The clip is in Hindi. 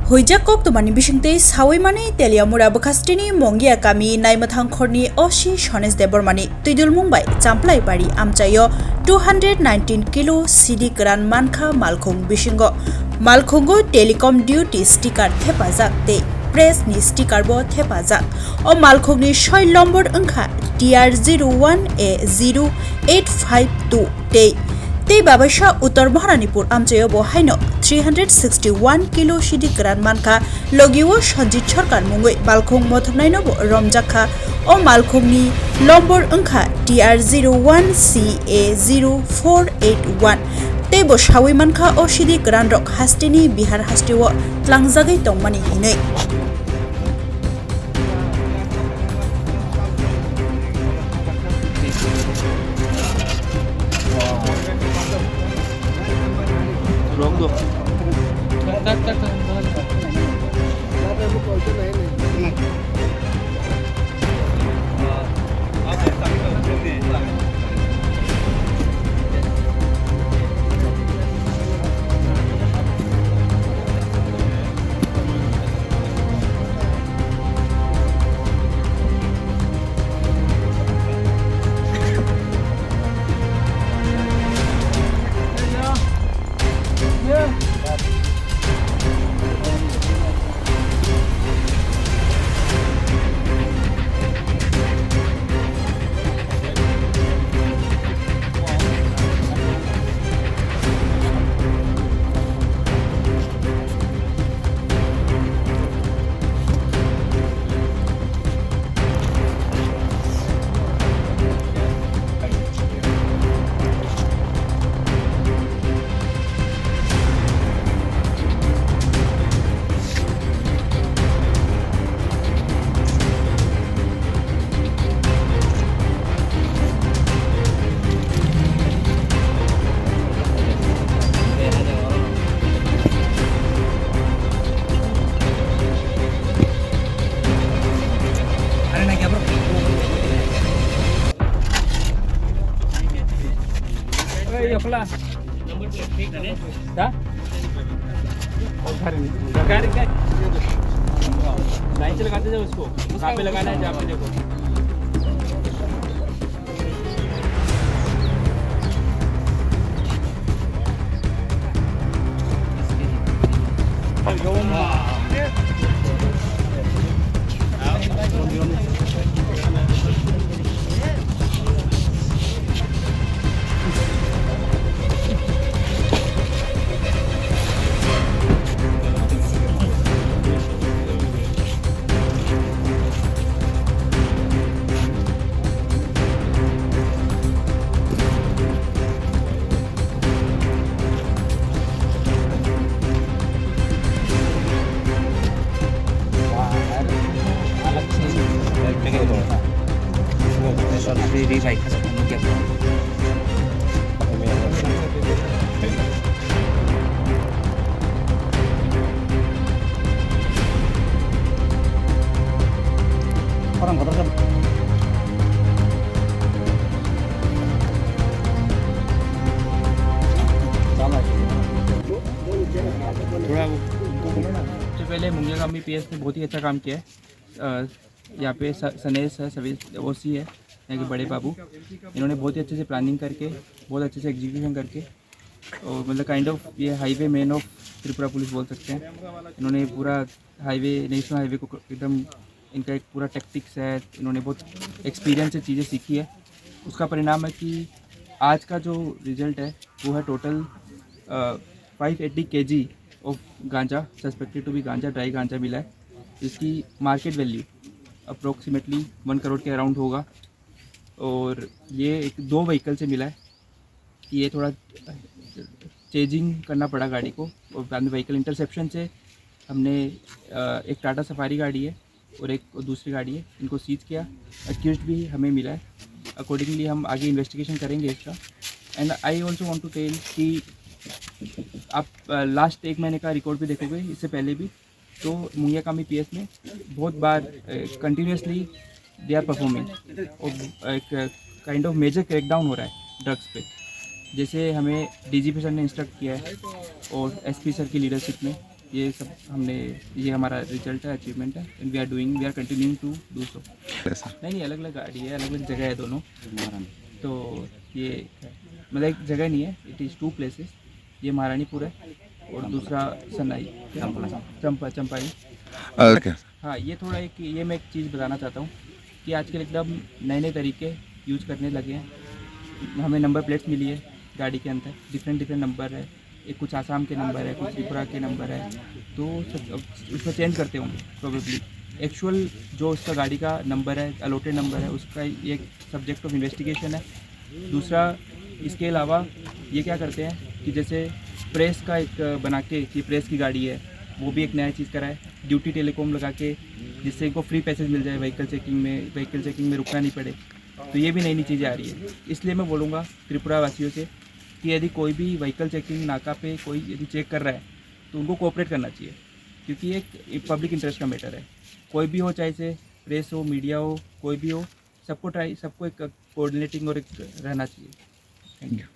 Huijakok to mani bishingte sawi mani telia mura bakastini mongia kami naimathang khorni oshi shones debor mani tuidul Mumbai champlai bari amchayo 219 kilo CD gran mankha malkhung bishingo malkhungo telecom duty sticker thepajak te press ni sticker bo thepajak o malkhungni 6 nombor angkha TR01A0852 te Tei babasha Uttar Bharanipur amchayo bo haino 361 kilo CD gran manka logiwo Sanjit Sarkar mungoi malkhung mothomnai no bo romjakha o malkhungni lombor angkha TR01CA0481 tei bo sawi mankha o CD gran rok hastini Bihar hastiwo tlangjagai tongmani hinoi line से लगाते जाओ उसको कहाँ पे लगाना है जहाँ पे देखो orang kotor kan सबसे पहले मुंगिया कामी पीएस ने बहुत ही अच्छा काम किया है। यहाँ पे सनेस है, सर्विस ओसी है, यहाँ के बड़े बाबू, इन्होंने बहुत ही अच्छे से प्लानिंग करके बहुत अच्छे से एग्जीक्यूशन करके और मतलब काइंड ऑफ ये highway man of Tripura police बोल सकते हैं। इन्होंने पूरा हाईवे नेशनल हाईवे को एकदम इनका एक पूरा टैक्टिक्स है, इन्होंने बहुत एक्सपीरियंस से चीज़ें सीखी है। उसका परिणाम है कि आज का जो रिज़ल्ट है वो है टोटल 580 kg ऑफ गांजा सस्पेक्टेड टू बी गांजा, ड्राई गांजा मिला है। इसकी मार्केट वैल्यू अप्रोक्सीमेटली 1 करोड़ के अराउंड होगा और ये एक 2 व्हीकल से मिला है। ये थोड़ा चेजिंग करना पड़ा गाड़ी को और बाद में व्हीकल इंटरसेप्शन से हमने एक टाटा सफारी गाड़ी है और एक दूसरी गाड़ी है, इनको सीज किया। एक्यूज्ड भी हमें मिला है। अकॉर्डिंगली हम आगे इन्वेस्टिगेशन करेंगे इसका। And I also want to tell कि आप लास्ट 1 महीने का रिकॉर्ड भी देखोगे, इससे पहले भी तो मुंगिया कामी पीएस में बहुत बार कंटिन्यूसली दे आर परफॉर्मिंग और एक काइंड ऑफ मेजर क्रैकडाउन हो रहा है ड्रग्स पे। जैसे हमें डीजीपी सर ने इंस्ट्रक्ट किया है और एसपी सर की लीडरशिप में ये सब हमने, ये हमारा रिजल्ट है, अचीवमेंट है, and we are continuing to do so. नहीं, अलग अलग गाड़ी है, अलग अलग जगह है दोनों। तो ये मतलब एक जगह नहीं है, इट इज़ 2 प्लेसेस। ये महारानीपुर है और दूसरा सनाई चंपाई। ओके हाँ, ये थोड़ा एक, ये मैं एक चीज़ बताना चाहता हूँ कि आजकल एकदम नए नए तरीके यूज़ करने लगे हैं। हमें नंबर प्लेट्स मिली है गाड़ी के अंदर, डिफरेंट नंबर है, एक कुछ आसाम के नंबर है, कुछ त्रिपुरा के नंबर है, तो उसमें चेंज करते होंगे प्रोबेबली। एक्चुअल जो उसका गाड़ी का नंबर है, अलॉटेड नंबर है, उसका एक सब्जेक्ट ऑफ इन्वेस्टिगेशन है। दूसरा, इसके अलावा ये क्या करते हैं कि जैसे प्रेस का एक बना के कि प्रेस की गाड़ी है, वो भी एक नया चीज़ करा है, ड्यूटी टेलीकॉम लगा के, जिससे इनको फ्री पैसेज मिल जाए व्हीकल चेकिंग में रुकना नहीं पड़े। तो ये भी नई नई चीज़ें आ रही है। इसलिए मैं बोलूँगा त्रिपुरा वासियों से कि यदि कोई भी व्हीकल चेकिंग नाका पे कोई यदि चेक कर रहा है तो उनको कोऑपरेट करना चाहिए, क्योंकि ये एक पब्लिक इंटरेस्ट का मैटर है। कोई भी हो, चाहे से प्रेस हो, मीडिया हो, कोई भी हो, सबको एक कोऑर्डिनेटिंग और एक रहना चाहिए। Thank you.